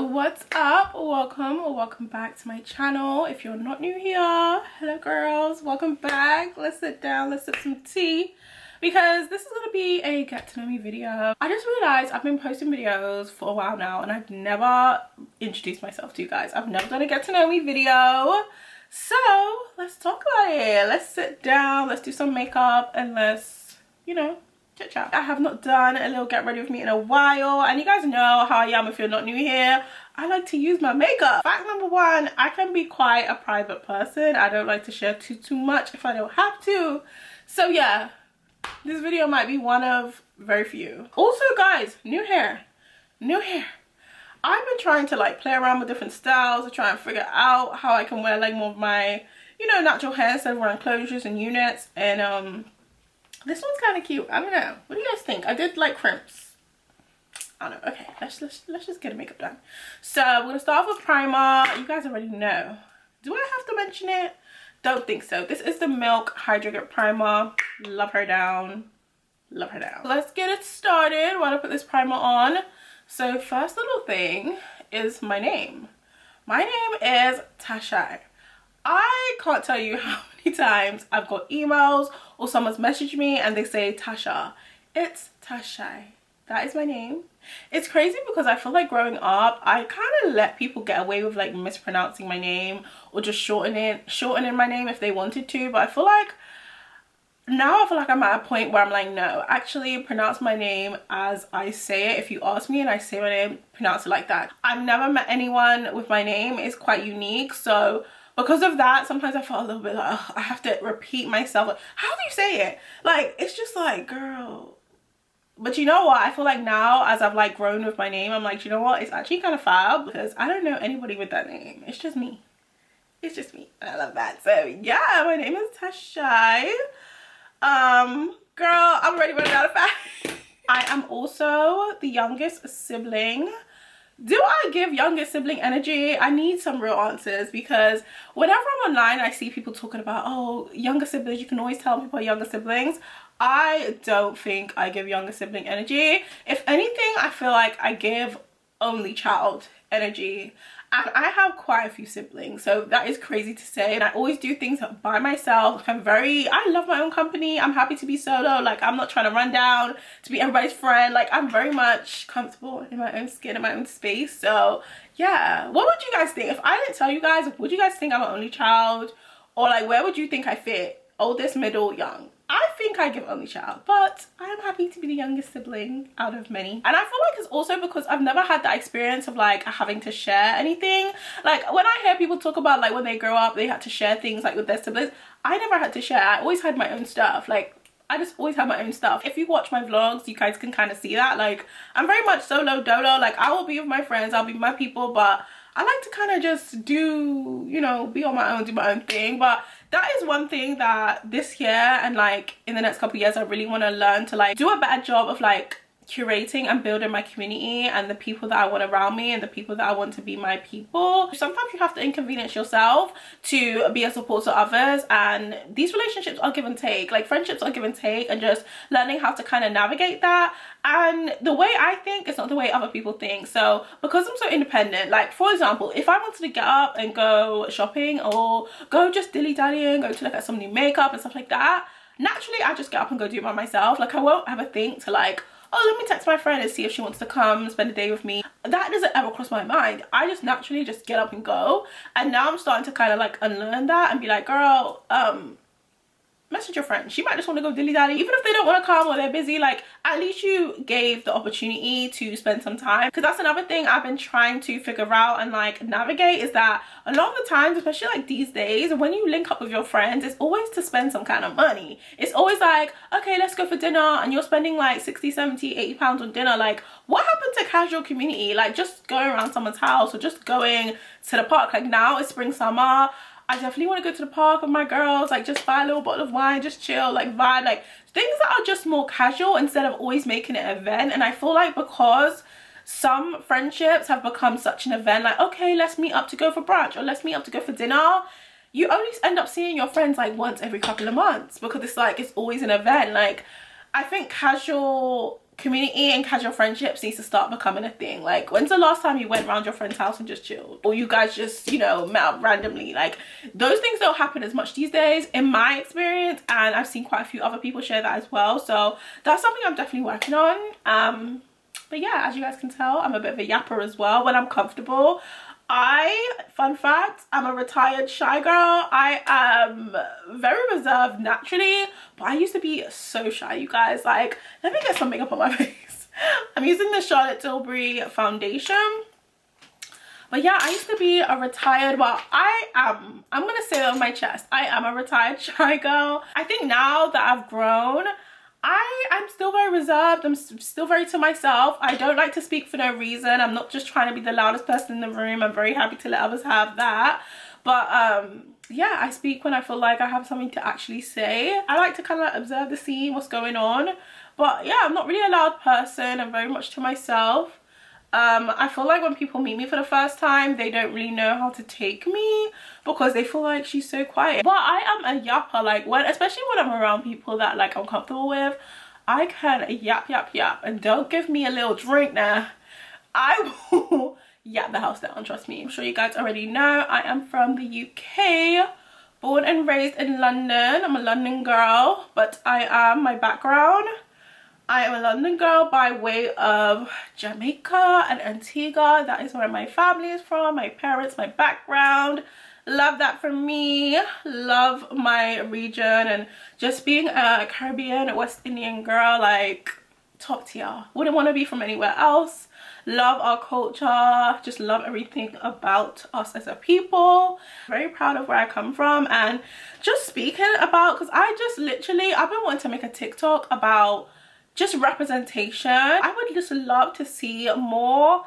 What's up? Welcome back to my channel. If you're not new here, hello girls, welcome back. Let's sit down, let's sip some tea, because this is gonna be a get to know me video. I just realized I've been posting videos for a while now and I've never introduced myself to you guys. I've never done a get to know me video, so let's talk about it. Let's sit down, let's do some makeup, and let's, you know, chit chat. I have not done a little get ready with me in a while, and you guys know how I am. If you're not new here, I like to use my makeup. Fact number one, I can be quite a private person. I don't like to share too much if I don't have to. So yeah, this video might be one of very few. Also guys, new hair. I've been trying to like play around with different styles to try and figure out how I can wear like more of my, you know, natural hair instead of wearing closures and units. And this one's kind of cute. I don't know. What do you guys think? I did like crimps. I don't know. Okay, let's just get a makeup done. So we're gonna start off with primer. You guys already know. Do I have to mention it? Don't think so. This is the Milk Hydrated Primer. Love her down. Love her down. Let's get it started while I put this primer on. So first little thing is my name. My name is Tasha. I can't tell you how many times I've got emails or someone's messaged me and they say Tasha. It's Tasha. That is my name. It's crazy because I feel like growing up I kind of let people get away with like mispronouncing my name or just shortening my name if they wanted to, but I feel like now I'm at a point where I'm like, no, actually pronounce my name as I say it. If you ask me and I say my name, pronounce it like that. I've never met anyone with my name. It's quite unique, so because of that sometimes I felt a little bit like, oh, I have to repeat myself. How do you say it? Like, it's just like, girl. But you know what, I feel like now as I've like grown with my name, I'm like, you know what, it's actually kind of fab because I don't know anybody with that name. It's just me. It's just me. I love that. So yeah, my name is Tasha. Girl, I'm already running out of fat. I am also the youngest sibling. Do I give youngest sibling energy? I need some real answers, because whenever I'm online I see people talking about, oh, younger siblings, you can always tell people are younger siblings. I don't think I give younger sibling energy. If anything, I feel like I give only child energy. And I have quite a few siblings, so that is crazy to say, and I always do things by myself. I love my own company. I'm happy to be solo. Like, I'm not trying to run down to be everybody's friend. Like, I'm very much comfortable in my own skin, in my own space. So yeah, what would you guys think if I didn't tell you guys? Would you guys think I'm an only child, or like where would you think I fit? Oldest, middle, young? I think I give only child, but I am happy to be the youngest sibling out of many. And I feel like it's also because I've never had that experience of like having to share anything. Like, when I hear people talk about like when they grow up they had to share things like with their siblings, I never had to share. I always had my own stuff. Like, I just always have my own stuff. If you watch my vlogs, you guys can kind of see that. Like, I'm very much solo dolo. Like, I will be with my friends, I'll be with my people, but I like to kind of just do, you know, be on my own, do my own thing. But that is one thing that this year and like in the next couple of years I really want to learn to like do a better job of like curating and building my community and the people that I want around me and the people that I want to be my people. Sometimes you have to inconvenience yourself to be a support to others, and these relationships are give and take. Like, friendships are give and take, and just learning how to kind of navigate that. And the way I think is not the way other people think. So because I'm so independent, like for example, if I wanted to get up and go shopping or go just dilly-dallying, go to look at some new makeup and stuff like that, naturally I just get up and go do it by myself. Like, I won't ever think to like, oh, let me text my friend and see if she wants to come spend a day with me. That doesn't ever cross my mind. I just naturally just get up and go. And now I'm starting to kind of like unlearn that and be like, girl, message your friend. She might just want to go dilly-dally. Even if they don't want to come or they're busy, like, at least you gave the opportunity to spend some time. Because that's another thing I've been trying to figure out and like navigate, is that a lot of the times, especially like these days, when you link up with your friends, it's always to spend some kind of money. It's always like, okay, let's go for dinner, and you're spending like 60, 70, 80 pounds on dinner. Like, what happened to casual community? Like, just going around someone's house or just going to the park. Like, now it's spring, summer, I definitely want to go to the park with my girls, like just buy a little bottle of wine, just chill, like vibe, like things that are just more casual instead of always making it an event. And I feel like because some friendships have become such an event, like, okay, let's meet up to go for brunch or let's meet up to go for dinner, you only end up seeing your friends like once every couple of months because it's like it's always an event. Like, I think casual community and casual friendships needs to start becoming a thing. Like, when's the last time you went around your friend's house and just chilled, or you guys just, you know, met up randomly? Like, those things don't happen as much these days in my experience, and I've seen quite a few other people share that as well. So that's something I'm definitely working on. But yeah, as you guys can tell, I'm a bit of a yapper as well when I'm comfortable. Fun fact, I'm a retired shy girl. I am very reserved naturally, but I used to be so shy, you guys. Like, let me get some makeup on my face. I'm using the Charlotte Tilbury foundation. But yeah, I used to be a retired, well, I'm gonna say that on my chest, I am a retired shy girl. I think now that I've grown, I'm still very reserved. I'm still very to myself. I don't like to speak for no reason. I'm not just trying to be the loudest person in the room. I'm very happy to let others have that. But yeah, I speak when I feel like I have something to actually say. I like to kind of observe the scene, what's going on. But yeah, I'm not really a loud person. I'm very much to myself. I feel like when people meet me for the first time, they don't really know how to take me because they feel like she's so quiet. But I am a yapper, like, especially when I'm around people that like I'm comfortable with, I can yap, and don't give me a little drink now. I will yap the house down, trust me. I'm sure you guys already know I am from the UK, born and raised in London. I'm a London girl, but my background, I am a London girl by way of Jamaica and Antigua. That is where my family is from, my parents, my background. Love that for me. Love my region, and just being a Caribbean, West Indian girl, like, top tier. Wouldn't want to be from anywhere else. Love our culture. Just love everything about us as a people. Very proud of where I come from. And just speaking about, because I've been wanting to make a TikTok about just representation. I would just love to see more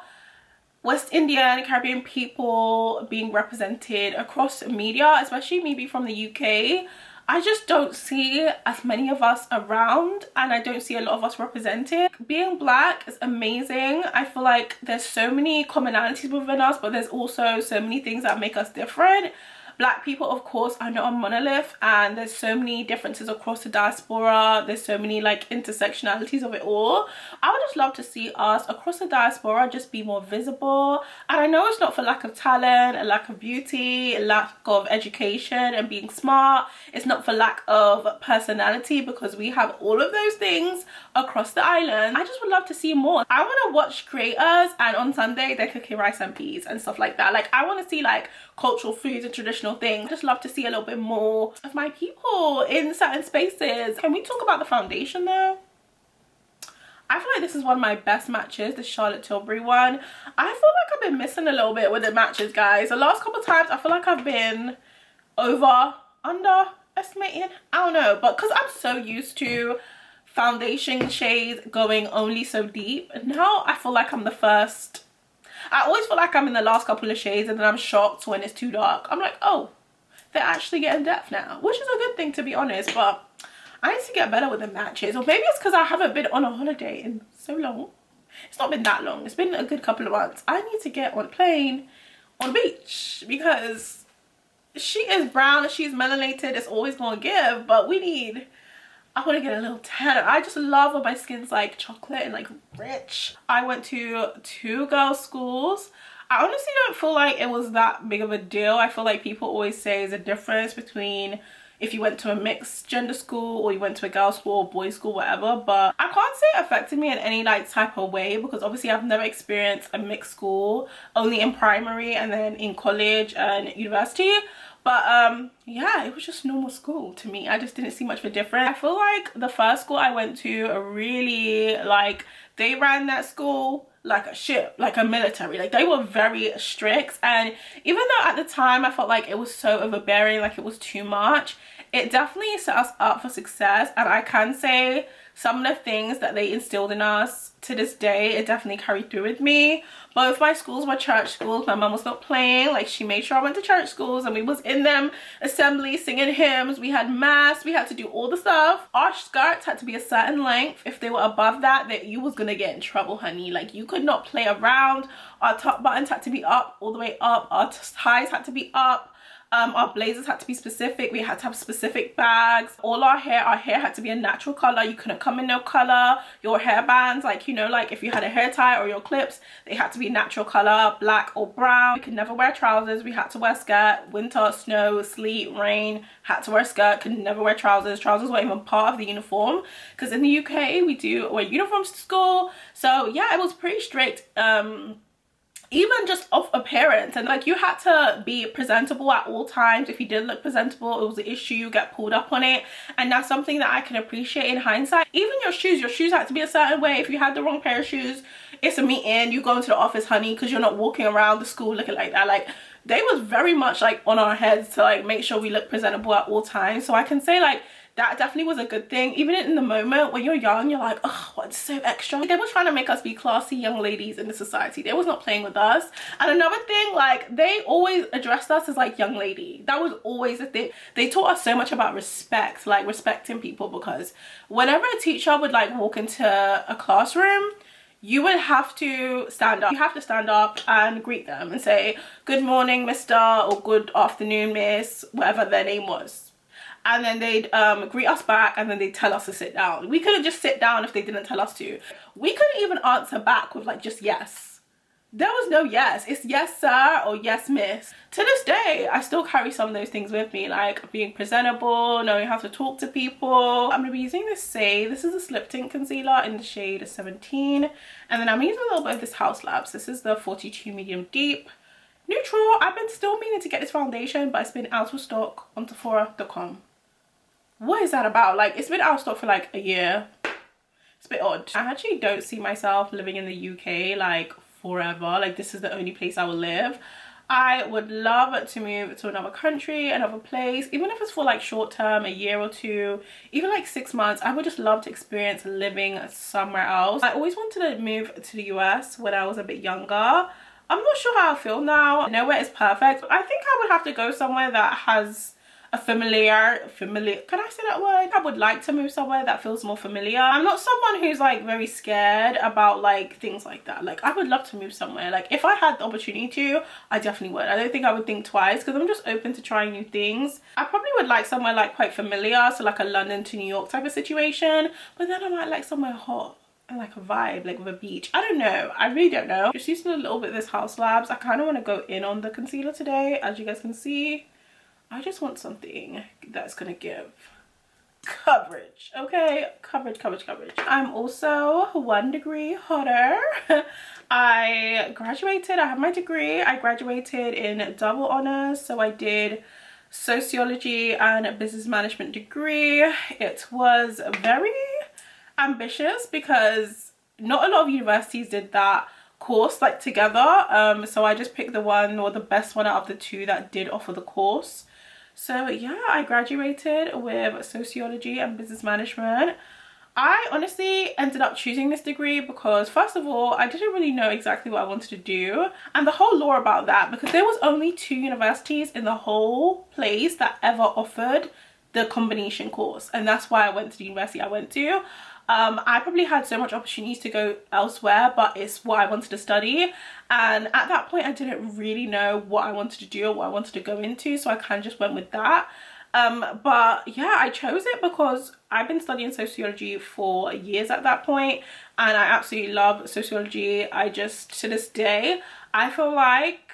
West Indian, Caribbean people being represented across media, especially maybe from the UK. I just don't see as many of us around, and I don't see a lot of us represented. Being black is amazing. I feel like there's so many commonalities within us, but there's also so many things that make us different. Black people, of course, are not a monolith, and there's so many differences across the diaspora. There's so many like intersectionalities of it all. I would just love to see us across the diaspora just be more visible. And I know it's not for lack of talent, a lack of beauty, a lack of education and being smart. It's not for lack of personality, because we have all of those things across the island. I just would love to see more. I want to watch creators and on Sunday they're cooking rice and peas and stuff like that. Like, I want to see like cultural foods and traditional things. I just love to see a little bit more of my people in certain spaces. Can we talk about the foundation though? I feel like this is one of my best matches, the Charlotte Tilbury one. I feel like I've been missing a little bit with the matches, guys. The last couple of times I feel like I've been underestimating, I don't know, but because I'm so used to foundation shades going only so deep, and now I feel like I'm the first. I always feel like I'm in the last couple of shades, and then I'm shocked when it's too dark. I'm like, oh, they're actually getting depth now, which is a good thing, to be honest. But I need to get better with the matches, or maybe it's because I haven't been on a holiday in so long. It's not been that long. It's been a good couple of months. I need to get on a plane on the beach, because she is brown, she's melanated, it's always gonna give, but I want to get a little tanner. I just love when my skin's like chocolate and like rich. I went to 2 girls' schools. I honestly don't feel like it was that big of a deal. I feel like people always say there's a difference between if you went to a mixed gender school or you went to a girls' school or boys' school, whatever. But I can't say it affected me in any like type of way, because obviously I've never experienced a mixed school, only in primary and then in college and university. But yeah, it was just normal school to me. I just didn't see much of a difference. I feel like the first school I went to really, like, they ran that school like a ship, like a military. Like, they were very strict, and even though at the time I felt like it was so overbearing, like it was too much, it definitely set us up for success. And I can say some of the things that they instilled in us to this day, it definitely carried through with me. Both my schools were church schools. My mum was not playing. Like, she made sure I went to church schools, and we was in them assemblies singing hymns. We had mass. We had to do all the stuff. Our skirts had to be a certain length. If they were above that you was gonna get in trouble, honey. Like, you could not play around. Our top buttons had to be up, all the way up. Our ties had to be up. Our blazers had to be specific. We had to have specific bags. All our hair had to be a natural color. You couldn't come in no color. Your hairbands, like, you know, like if you had a hair tie or your clips, they had to be natural color, black or brown. We could never wear trousers. We had to wear skirt. Winter, snow, sleet, rain, had to wear skirt. Could never wear trousers. Trousers weren't even part of the uniform, because in the UK we do wear uniforms to school. So yeah, it was pretty strict. Even just of appearance, and like you had to be presentable at all times. If you didn't look presentable, it was an issue. You get pulled up on it, and that's something that I can appreciate in hindsight. Even your shoes had to be a certain way. If you had the wrong pair of shoes, it's a meeting, you go into the office, honey, because you're not walking around the school looking like that. Like, they was very much like on our heads to like make sure we look presentable at all times. So I can say like that definitely was a good thing. Even in the moment when you're young, you're like, oh, what's so extra? They were trying to make us be classy young ladies in the society. They was not playing with us. And another thing, like, they always addressed us as like young lady. That was always a thing. They taught us so much about respect, like respecting people, because whenever a teacher would like walk into a classroom, you would have to stand up. You have to stand up and greet them and say, good morning, Mr. or good afternoon, Miss, whatever their name was. And then they'd greet us back, and then they'd tell us to sit down. We couldn't just sit down if they didn't tell us to. We couldn't even answer back with like just yes. There was no yes. It's yes sir or yes miss. To this day, I still carry some of those things with me, like being presentable, knowing how to talk to people. I'm going to be using this Say. This is a slip tint concealer in the shade 17. And then I'm using a little bit of this House Labs. This is the 42 medium deep. Neutral. I've been still meaning to get this foundation, but it's been out of stock on Sephora.com. What is that about? Like, it's been out of stock for like a year. It's a bit odd. I actually don't see myself living in the UK like forever. Like, this is the only place I will live. I would love to move to another country, another place, even if it's for like short term, a year or two, even like 6 months. I would just love to experience living somewhere else. I always wanted to move to the US when I was a bit younger. I'm not sure how I feel now. Nowhere is perfect. I think I would have to go somewhere that has a familiar, can I say that word? I would like to move somewhere that feels more familiar. I'm not someone who's like very scared about like things like that. Like, I would love to move somewhere. Like, if I had the opportunity to, I definitely would. I don't think I would think twice, because I'm just open to trying new things. I probably would like somewhere like quite familiar, so like a London to New York type of situation, but then I might like somewhere hot and like a vibe, like with a beach. I don't know. I really don't know. Just using a little bit of this House Labs. I kind of want to go in on the concealer today, as you guys can see. I just want something that's gonna give coverage, okay? Coverage. I'm also 1 degree hotter. I graduated. I have my degree. I graduated in double honors, so I did sociology and business management degree. It was very ambitious because not a lot of universities did that course like together, so I just picked the one, or the best one out of the two, that did offer the course. So yeah, I graduated with sociology and business management. I honestly ended up choosing this degree because, first of all, I didn't really know exactly what I wanted to do, and the whole lore about that, because there was only 2 universities in the whole place that ever offered the combination course, and that's why I went to the university I went to. I probably had so much opportunities to go elsewhere, but it's what I wanted to study, and at that point I didn't really know what I wanted to do or what I wanted to go into, so I kind of just went with that. But yeah, I chose it because I've been studying sociology for years at that point, and I absolutely love sociology. I just, to this day, I feel like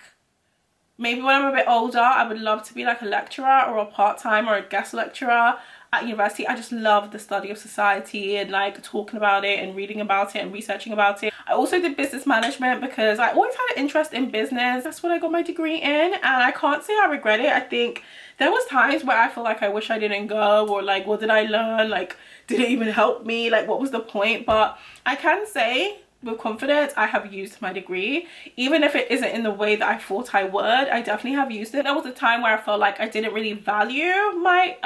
maybe when I'm a bit older, I would love to be like a lecturer or a part-time or a guest lecturer at university. I just love the study of society and like talking about it and reading about it and researching about it. I also did business management because I always had an interest in business. That's what I got my degree in, and I can't say I regret it. I think there was times where I feel like I wish I didn't go, or like, what did I learn? Like, did it even help me? Like, what was the point? But I can say with confidence I have used my degree, even if it isn't in the way that I thought I would. I definitely have used it. There was a time where I felt like I didn't really value my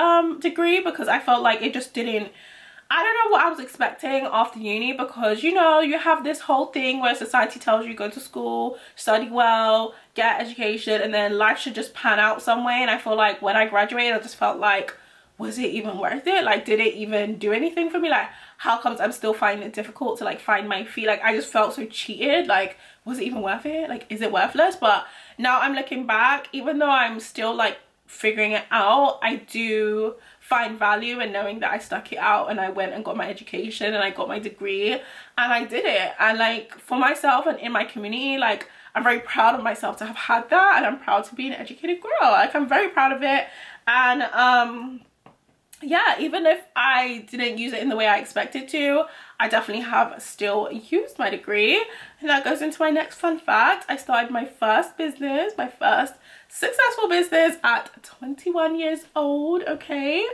degree because I felt like it just didn't, I don't know what I was expecting after uni, because you know, you have this whole thing where society tells you go to school, study well, get education, and then life should just pan out some way. And I feel like when I graduated, I just felt like, was it even worth it? Like, did it even do anything for me? Like, how comes I'm still finding it difficult to like find my feet? Like, I just felt so cheated. Like, was it even worth it? Like, is it worthless? But now I'm looking back, even though I'm still like figuring it out, I do find value in knowing that I stuck it out and I went and got my education and I got my degree and I did it. And like for myself and in my community, like I'm very proud of myself to have had that, and I'm proud to be an educated girl. Like I'm very proud of it. And yeah, even if I didn't use it in the way I expected to, I definitely have still used my degree. And that goes into my next fun fact. I started my first business, my first successful business at 21 years old, okay?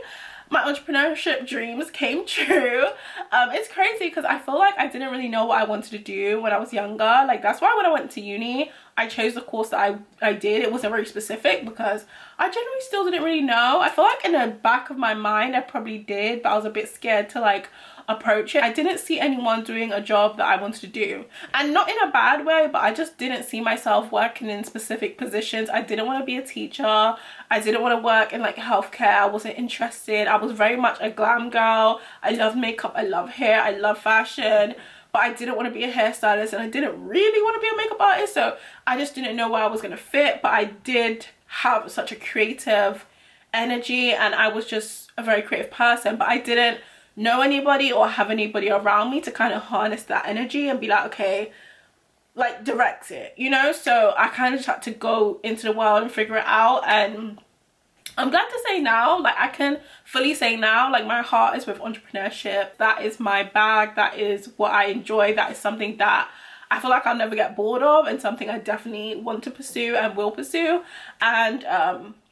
My entrepreneurship dreams came true. It's crazy because I feel like I didn't really know what I wanted to do when I was younger. Like that's why when I went to uni, I chose the course that I did. It wasn't very specific because I generally still didn't really know. I feel like in the back of my mind I probably did, but I was a bit scared to like approach it. I didn't see anyone doing a job that I wanted to do, and not in a bad way, but I just didn't see myself working in specific positions. I didn't want to be a teacher. I didn't want to work in like healthcare. I wasn't interested. I was very much a glam girl. I love makeup, I love hair, I love fashion, but I didn't want to be a hairstylist and I didn't really want to be a makeup artist. So I just didn't know where I was going to fit, but I did have such a creative energy and I was just a very creative person, but I didn't know anybody or have anybody around me to kind of harness that energy and be like, okay, like direct it, you know? So I kind of just had to go into the world and figure it out. And I'm glad to say now, like I can fully say now, like my heart is with entrepreneurship. That is my bag. That is what I enjoy. That is something that I feel like I'll never get bored of, and something I definitely want to pursue and will pursue. And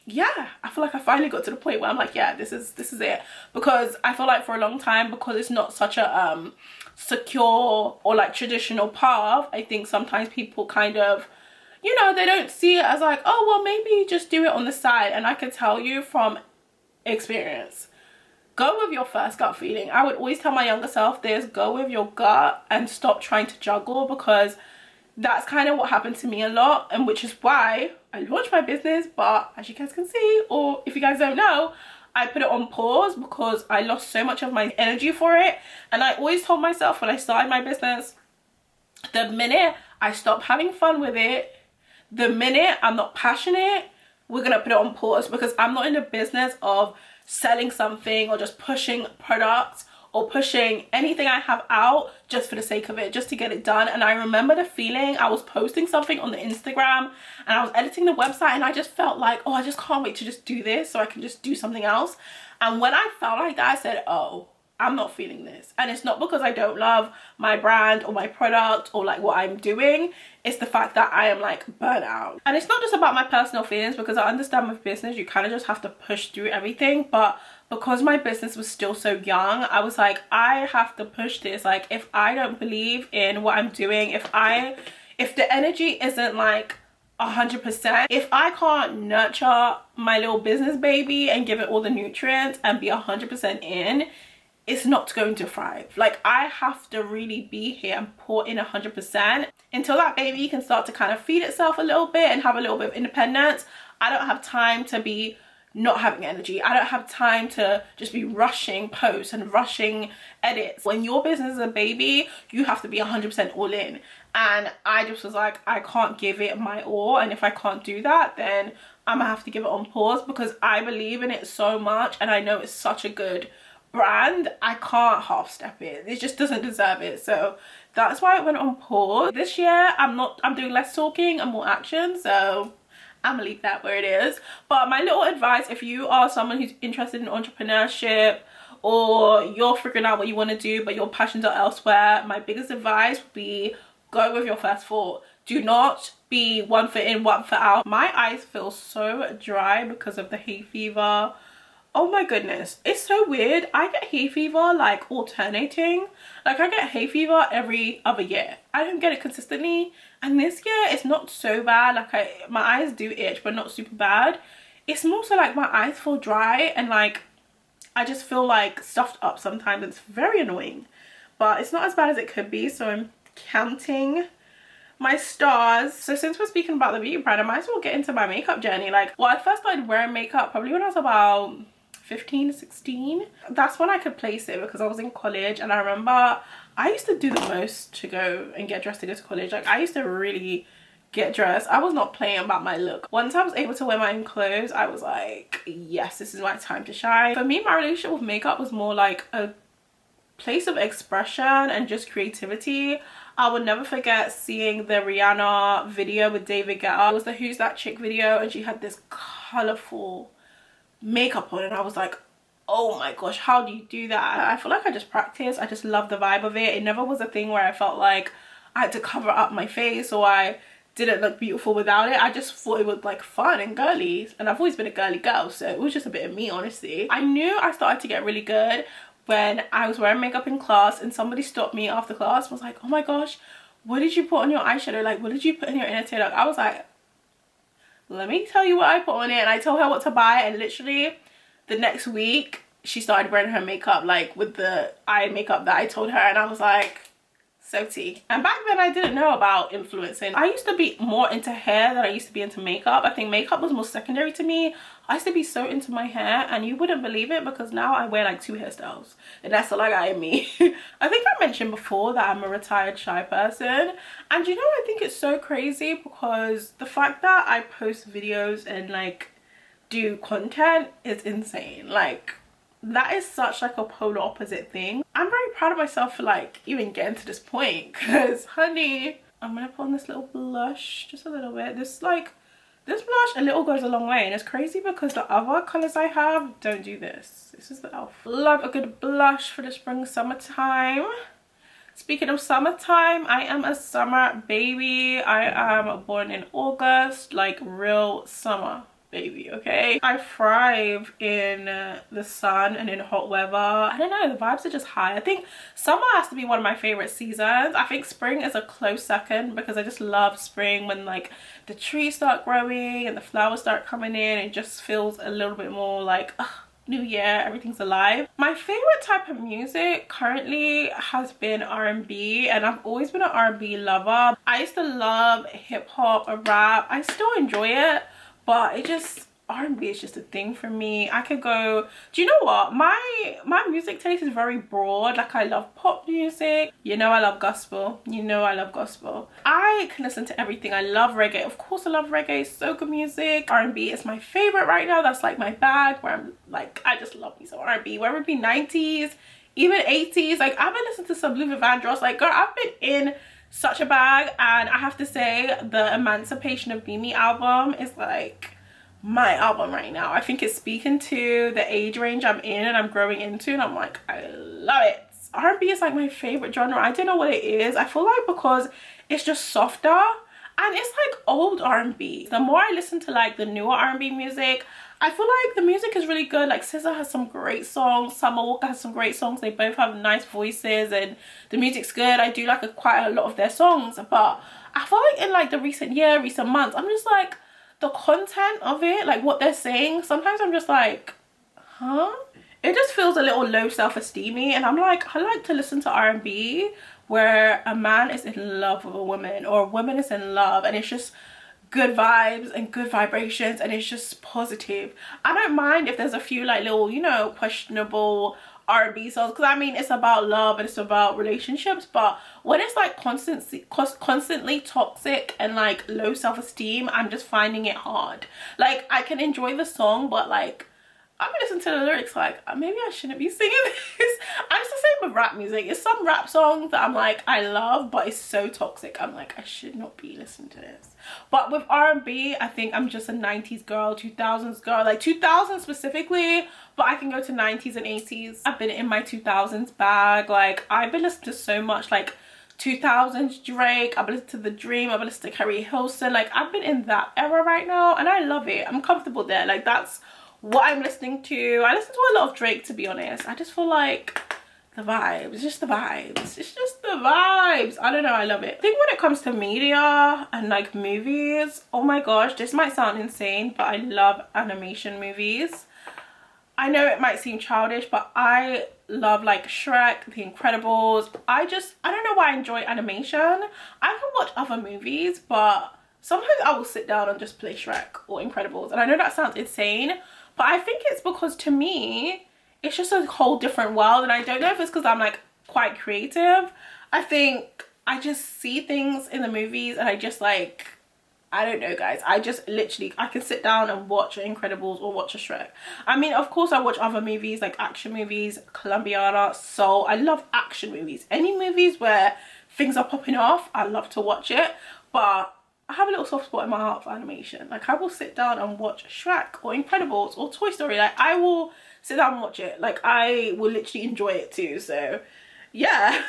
yeah, I feel like I finally got to the point where I'm like, yeah, this is it. Because I feel like for a long time, because it's not such a secure or like traditional path, I think sometimes people kind of, you know, they don't see it as like, oh well, maybe just do it on the side. And I can tell you from experience, go with your first gut feeling. I would always tell my younger self this: go with your gut and stop trying to juggle, because that's kind of what happened to me a lot, and which is why I launched my business. But as you guys can see, or if you guys don't know, I put it on pause because I lost so much of my energy for it. And I always told myself when I started my business, the minute I stop having fun with it, the minute I'm not passionate, we're gonna put it on pause, because I'm not in the business of selling something or just pushing products or pushing anything I have out just for the sake of it, just to get it done. And I remember the feeling, I was posting something on the Instagram and I was editing the website and I just felt like, oh, I just can't wait to just do this so I can just do something else. And when I felt like that, I said, oh, I'm not feeling this. And it's not because I don't love my brand or my product or like what I'm doing. It's the fact that I am like burnt out. And it's not just about my personal feelings, because I understand with business you kind of just have to push through everything. But because my business was still so young, I was like, I have to push this. Like if I don't believe in what I'm doing, if the energy isn't like 100%, if I can't nurture my little business baby and give it all the nutrients and be 100% in, it's not going to thrive. Like I have to really be here and pour in 100% until that baby can start to kind of feed itself a little bit and have a little bit of independence. I don't have time to be not having energy. I don't have time to just be rushing posts and rushing edits. When your business is a baby, you have to be 100% all in. And I just was like, I can't give it my all, and if I can't do that, then I'm gonna have to give it on pause, because I believe in it so much and I know it's such a good brand. I can't half step it. It just doesn't deserve it. So that's why it went on pause. This year I'm doing less talking and more action, so I'm gonna leave that where it is. But my little advice, if you are someone who's interested in entrepreneurship or you're figuring out what you want to do but your passions are elsewhere, my biggest advice would be go with your first thought. Do not be one foot in, one foot out. My eyes feel so dry because of the hay fever. Oh my goodness, it's so weird. I get hay fever like alternating. Like I get hay fever every other year. I don't get it consistently, and this year it's not so bad. Like my eyes do itch but not super bad. It's more so like my eyes feel dry and like I just feel like stuffed up sometimes. It's very annoying, but it's not as bad as it could be. So I'm counting my stars. So since we're speaking about the beauty brand, I might as well get into my makeup journey. Like, well, I first started wearing makeup probably when I was about 15, 16. That's when I could place it, because I was in college and I remember I used to do the most to go and get dressed to go to college. Like I used to really get dressed. I was not playing about my look. Once I was able to wear my own clothes, I was like, yes, this is my time to shine. For me, my relationship with makeup was more like a place of expression and just creativity. I will never forget seeing the Rihanna video with David Guetta. It was the Who's That Chick video, and she had this colorful makeup on, and I was like, oh my gosh, how do you do that? I feel like I just practiced. I just love the vibe of it. It never was a thing where I felt like I had to cover up my face or I didn't look beautiful without it. I just thought it was like fun and girly, and I've always been a girly girl, so it was just a bit of me, honestly. I knew I started to get really good when I was wearing makeup in class and somebody stopped me after class and was like, oh my gosh, what did you put on your eyeshadow? Like, what did you put in your inner tear duct? I was like, let me tell you what I put on it. And I told her what to buy, and literally the next week she started wearing her makeup like with the eye makeup that I told her, and I was like, so tea. And back then I didn't know about influencing. I used to be more into hair than I used to be into makeup. I think makeup was more secondary to me. I used to be so into my hair, and you wouldn't believe it because now I wear like 2 hairstyles, and that's all I got in me. I think I mentioned before that I'm a retired shy person, and you know, I think it's so crazy because the fact that I post videos and like do content is insane. Like, that is such like a polar opposite thing. I'm very proud of myself for like even getting to this point, because honey, I'm gonna put on this little blush, just a little bit. This blush a little goes a long way, and it's crazy because the other colors I have don't do this. This is the elf. Love a good blush for the spring summertime. Speaking of summertime, I am a summer baby. I am born in August, like real summer baby, okay? I thrive in the sun and in hot weather. I don't know, the vibes are just high. I think summer has to be one of my favorite seasons. I think spring is a close second because I just love spring when like the trees start growing and the flowers start coming in. It just feels a little bit more like new year, everything's alive. My favorite type of music currently has been R&B, and I've always been an R&B lover. I used to love hip-hop and rap. I still enjoy it, but it just, R&B is just a thing for me. I could go, do you know what, my music taste is very broad. Like, I love pop music, you know, I love gospel, you know I love gospel. I can listen to everything. I love reggae, of course I love reggae, so good music. R&B is my favorite right now. That's like my bag, where I'm like, I just love me some R&B, whether it be 90s, even 80s. Like, I've been listening to some Luther Vandross. Like, girl, I've been in such a bag, and I have to say the Emancipation of Mimi album is like my album right now. I think it's speaking to the age range I'm in and I'm growing into, and I'm like, I love it. R&B is like my favorite genre. I don't know what it is. I feel like because it's just softer and it's like old R&B. The more I listen to like the newer R&B music, I feel like the music is really good. Like, SZA has some great songs, Summer Walker has some great songs. They both have nice voices and the music's good. I do like quite a lot of their songs, but I feel like in like the recent months, I'm just like, the content of it, like what they're saying, sometimes I'm just like, huh? It just feels a little low self-esteemy, and I'm like, I like to listen to R&B where a man is in love with a woman, or a woman is in love, and it's just good vibes and good vibrations, and it's just positive. I don't mind if there's a few like little, you know, questionable R&B songs, because I mean, it's about love and it's about relationships, but when it's like constantly toxic and like low self-esteem, I'm just finding it hard. Like, I can enjoy the song, but like, I'm listening to the lyrics like, maybe I shouldn't be singing this. And it's the same with rap music. It's some rap songs that I'm like, I love, but it's so toxic. I'm like, I should not be listening to this. But with R&B, I think I'm just a 90s girl, 2000s girl, like 2000s specifically, but I can go to 90s and 80s. I've been in my 2000s bag. Like, I've been listening to so much like 2000s Drake, I've been listening to The Dream, I've been listening to Carrie Hilson. Like, I've been in that era right now, and I love it. I'm comfortable there. Like, that's what I'm listening to. I listen to a lot of Drake, to be honest. I just feel like the vibes, it's just the vibes, it's just the vibes. I don't know, I love it. I think when it comes to media and like movies, oh my gosh, this might sound insane, but I love animation movies. I know it might seem childish, but I love like Shrek, The Incredibles. I don't know why I enjoy animation. I can watch other movies, but sometimes I will sit down and just play Shrek or Incredibles, and I know that sounds insane, but I think it's because, to me, it's just a whole different world. And I don't know if it's because I'm like quite creative. I think I just see things in the movies and I just like I don't know, guys. I just literally, I can sit down and watch Incredibles or watch a Shrek. I mean, of course I watch other movies like action movies, Colombiana, so I love action movies. Any movies where things are popping off, I love to watch it. But I have a little soft spot in my heart for animation. Like, I will sit down and watch Shrek or Incredibles or Toy Story. Like, I will sit down and watch it. Like, I will literally enjoy it too. So yeah,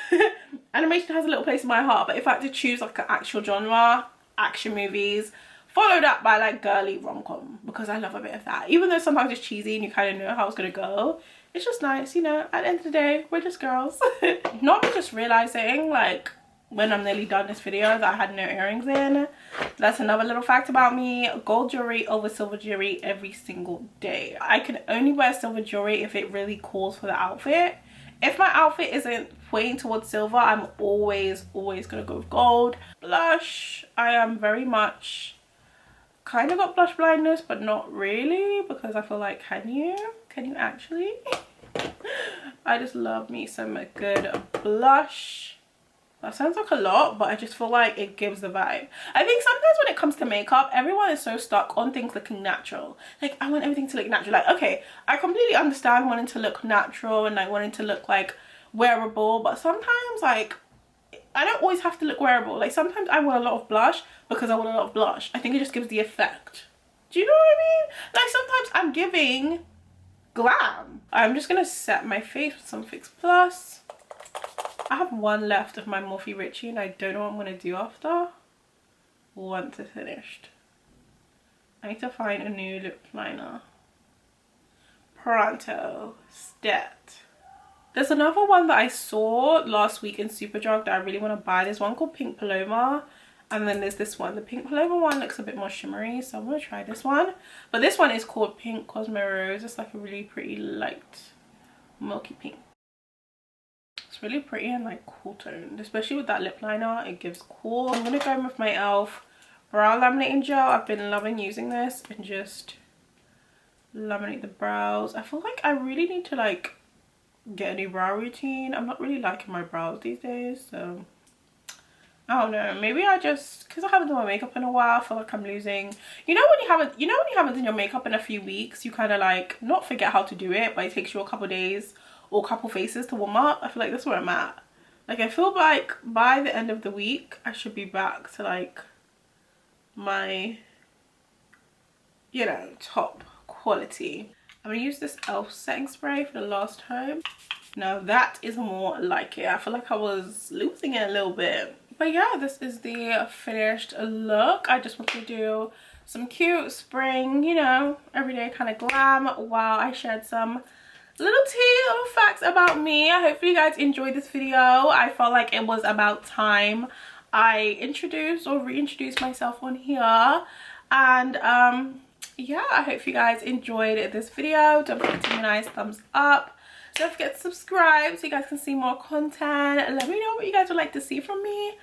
animation has a little place in my heart. But if I had to choose like an actual genre, action movies, followed up by like girly rom-com, because I love a bit of that. Even though sometimes it's cheesy and you kind of know how it's gonna go, it's just nice, you know. At the end of the day, we're just girls. Not just realizing, like, when I'm nearly done this video, that I had no earrings in. That's another little fact about me. Gold jewelry over silver jewelry every single day. I can only wear silver jewelry if it really calls for the outfit. If my outfit isn't pointing towards silver, I'm always gonna go with gold. Blush, I am very much kind of got blush blindness, but not really, because I feel like, can you actually? I just love me some good blush. That sounds like a lot, but I just feel like it gives the vibe. I think sometimes when it comes to makeup, everyone is so stuck on things looking natural. Like, I want everything to look natural. Like, okay, I completely understand wanting to look natural and like wanting to look like wearable, but sometimes like I don't always have to look wearable. Like, sometimes I want a lot of blush because I want a lot of blush. I think it just gives the effect. Do you know what I mean? Like, sometimes I'm giving glam. I'm just gonna set my face with some Fix Plus. I have one left of my Morphe Richie and I don't know what I'm going to do after once it's finished. I need to find a new lip liner. Pronto. Stet. There's another one that I saw last week in Superdrug that I really want to buy. There's one called Pink Paloma. And then there's this one. The Pink Paloma one looks a bit more shimmery, so I'm going to try this one. But this one is called Pink Cosmo Rose. It's like a really pretty light milky pink. It's really pretty and like cool toned, especially with that lip liner. It gives cool. I'm gonna go in with my e.l.f. brow laminating gel. I've been loving using this and just laminate the brows. I feel like I really need to like get a new brow routine. I'm not really liking my brows these days, so I don't know. Maybe I just, because I haven't done my makeup in a while, I feel like I'm losing. You know when you haven't done your makeup in a few weeks, you kind of like not forget how to do it, but it takes you a couple days or a couple faces to warm up. I feel like that's where I'm at. Like, I feel like by the end of the week I should be back to like my, you know, top quality. I'm gonna use this e.l.f. setting spray for the last time. Now that is more like it. I feel like I was losing it a little bit. But yeah, this is the finished look. I just want to do some cute spring, you know, everyday kind of glam while I shared some little facts about me. I hope you guys enjoyed this video. I felt like it was about time I introduced or reintroduced myself on here. And yeah, I hope you guys enjoyed this video. Don't forget to give me a nice thumbs up. Don't forget to subscribe so you guys can see more content. Let me know what you guys would like to see from me.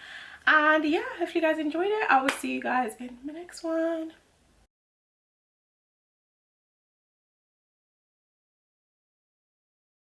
And yeah, if you guys enjoyed it, I will see you guys in my next one.